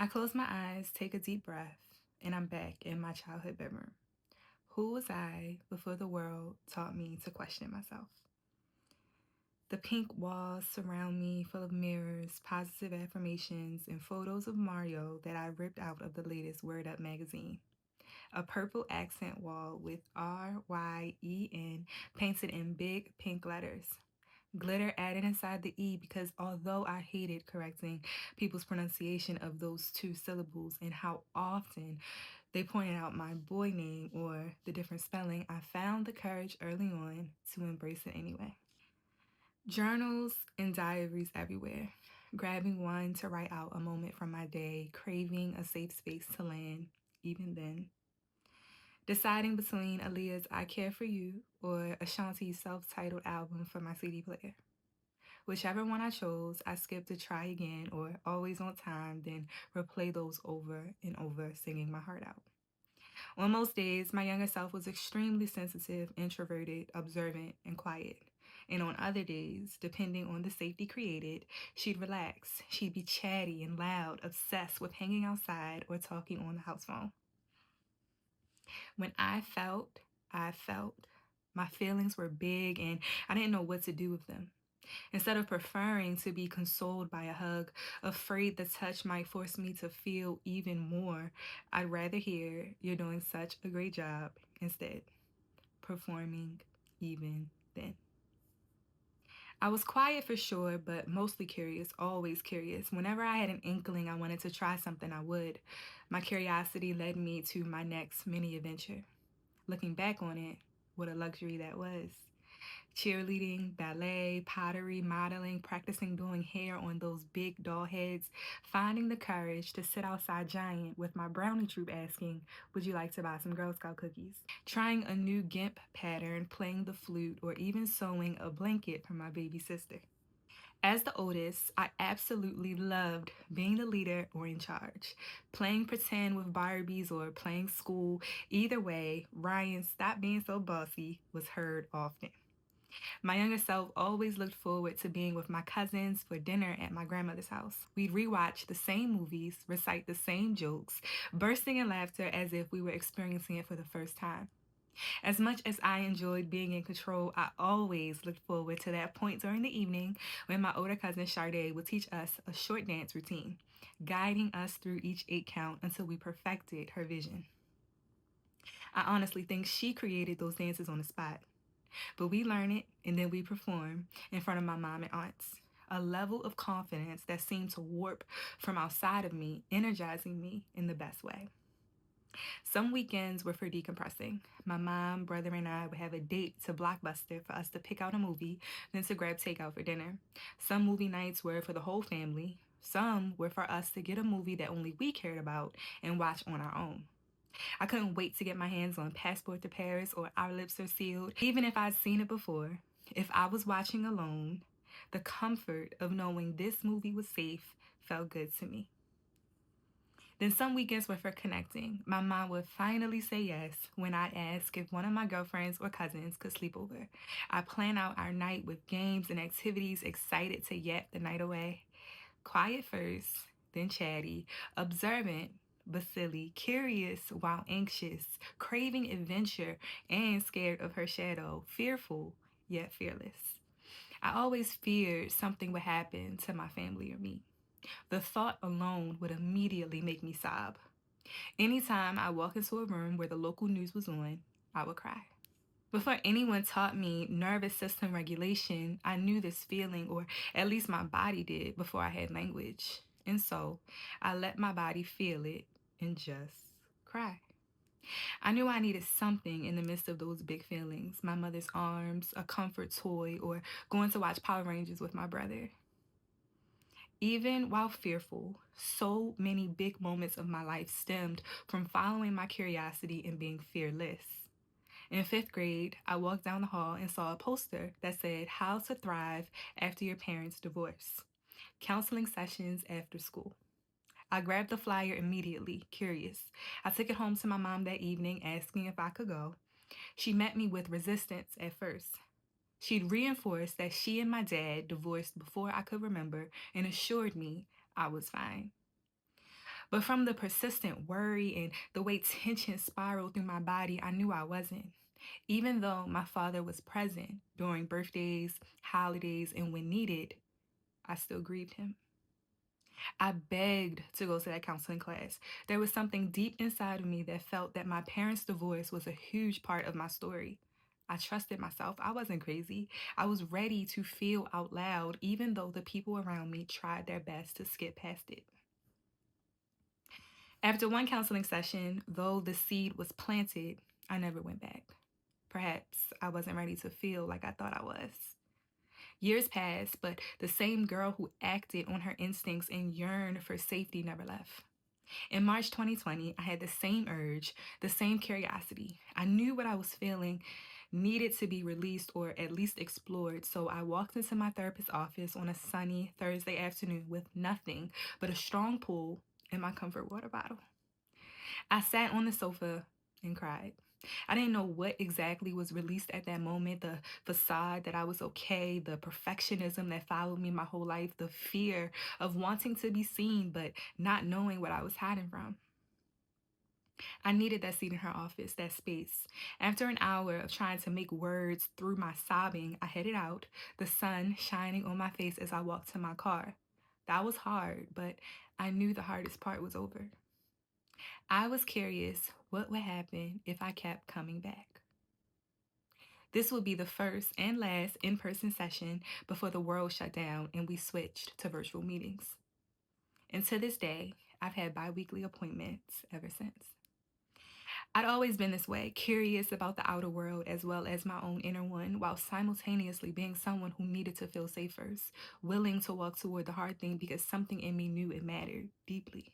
I close my eyes, take a deep breath, and I'm back in my childhood bedroom. Who was I before the world taught me to question myself? The pink walls surround me, full of mirrors, positive affirmations, and photos of Mario that I ripped out of the latest Word Up magazine. A purple accent wall with RYEN painted in big pink letters. Glitter added inside the E because although I hated correcting people's pronunciation of those two syllables and how often they pointed out my boy name or the different spelling, I found the courage early on to embrace it anyway. Journals and diaries everywhere, grabbing one to write out a moment from my day, craving a safe space to land, even then. Deciding between Aaliyah's I Care For You or Ashanti's self-titled album for my CD player. Whichever one I chose, I skipped to try again or always on time, then replay those over and over, singing my heart out. On most days, my younger self was extremely sensitive, introverted, observant, and quiet. And on other days, depending on the safety created, she'd relax. She'd be chatty and loud, obsessed with hanging outside or talking on the house phone. When I felt. My feelings were big and I didn't know what to do with them. Instead of preferring to be consoled by a hug, afraid the touch might force me to feel even more, I'd rather hear you're doing such a great job instead, performing even then. I was quiet for sure, but mostly curious, always curious. Whenever I had an inkling I wanted to try something, I would. My curiosity led me to my next mini adventure. Looking back on it, what a luxury that was. Cheerleading, ballet, pottery, modeling, practicing doing hair on those big doll heads, finding the courage to sit outside giant with my brownie troop asking, would you like to buy some Girl Scout cookies? Trying a new GIMP pattern, playing the flute, or even sewing a blanket for my baby sister. As the oldest, I absolutely loved being the leader or in charge. Playing pretend with Barbies or playing school, either way, Ryan, stop being so bossy, was heard often. My younger self always looked forward to being with my cousins for dinner at my grandmother's house. We'd rewatch the same movies, recite the same jokes, bursting in laughter as if we were experiencing it for the first time. As much as I enjoyed being in control, I always looked forward to that point during the evening when my older cousin Sade would teach us a short dance routine, guiding us through each 8 count until we perfected her vision. I honestly think she created those dances on the spot. But we learn it and then we perform in front of my mom and aunts. A level of confidence that seemed to warp from outside of me, energizing me in the best way. Some weekends were for decompressing. My mom, brother, and I would have a date to Blockbuster for us to pick out a movie, then to grab takeout for dinner. Some movie nights were for the whole family. Some were for us to get a movie that only we cared about and watch on our own. I couldn't wait to get my hands on Passport to Paris or Our Lips Are Sealed. Even if I'd seen it before, if I was watching alone, the comfort of knowing this movie was safe felt good to me. Then some weekends were for connecting. My mom would finally say yes when I'd ask if one of my girlfriends or cousins could sleep over. I'd plan out our night with games and activities, excited to yap the night away. Quiet first, then chatty, observant but silly, curious while anxious, craving adventure and scared of her shadow, fearful yet fearless. I always feared something would happen to my family or me. The thought alone would immediately make me sob. Anytime I walk into a room where the local news was on, I would cry. Before anyone taught me nervous system regulation, I knew this feeling, or at least my body did, before I had language. And so I let my body feel it and just cry. I knew I needed something in the midst of those big feelings, my mother's arms, a comfort toy, or going to watch Power Rangers with my brother. Even while fearful, so many big moments of my life stemmed from following my curiosity and being fearless. In 5th grade, I walked down the hall and saw a poster that said How to Thrive After Your Parents' Divorce, counseling sessions after school. I grabbed the flyer immediately, curious. I took it home to my mom that evening, asking if I could go. She met me with resistance at first. She'd reinforced that she and my dad divorced before I could remember and assured me I was fine. But from the persistent worry and the way tension spiraled through my body, I knew I wasn't. Even though my father was present during birthdays, holidays, and when needed, I still grieved him. I begged to go to that counseling class. There was something deep inside of me that felt that my parents' divorce was a huge part of my story. I trusted myself. I wasn't crazy. I was ready to feel out loud, even though the people around me tried their best to skip past it. After one counseling session, though the seed was planted, I never went back. Perhaps I wasn't ready to feel like I thought I was. Years passed, but the same girl who acted on her instincts and yearned for safety never left. In March 2020, I had the same urge, the same curiosity. I knew what I was feeling needed to be released or at least explored, so I walked into my therapist's office on a sunny Thursday afternoon with nothing but a strong pull and my comfort water bottle. I sat on the sofa and cried. I didn't know what exactly was released at that moment, the facade that I was okay, the perfectionism that followed me my whole life, the fear of wanting to be seen but not knowing what I was hiding from. I needed that seat in her office, that space. After an hour of trying to make words through my sobbing, I headed out, the sun shining on my face as I walked to my car. That was hard, but I knew the hardest part was over. I was curious what would happen if I kept coming back. This would be the first and last in person session before the world shut down and we switched to virtual meetings. And to this day, I've had bi weekly appointments ever since. I'd always been this way, curious about the outer world as well as my own inner one, while simultaneously being someone who needed to feel safe first, willing to walk toward the hard thing because something in me knew it mattered deeply.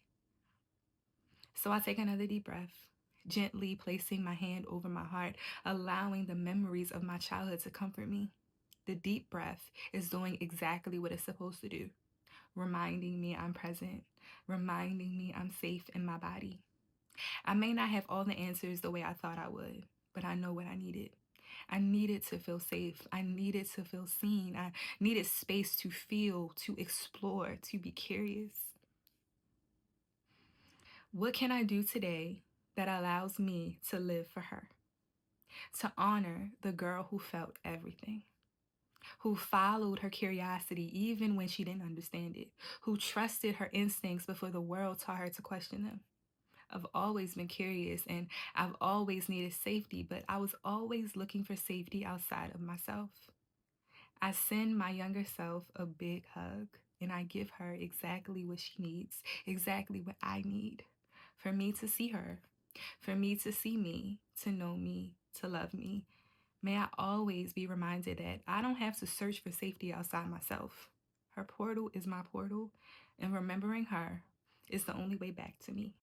So I take another deep breath, gently placing my hand over my heart, allowing the memories of my childhood to comfort me. The deep breath is doing exactly what it's supposed to do, reminding me I'm present, reminding me I'm safe in my body. I may not have all the answers the way I thought I would, but I know what I needed. I needed to feel safe. I needed to feel seen. I needed space to feel, to explore, to be curious. What can I do today that allows me to live for her? To honor the girl who felt everything, who followed her curiosity even when she didn't understand it, who trusted her instincts before the world taught her to question them. I've always been curious and I've always needed safety, but I was always looking for safety outside of myself. I send my younger self a big hug and I give her exactly what she needs, exactly what I need. For me to see her, for me to see me, to know me, to love me. May I always be reminded that I don't have to search for safety outside myself. Her portal is my portal, and remembering her is the only way back to me.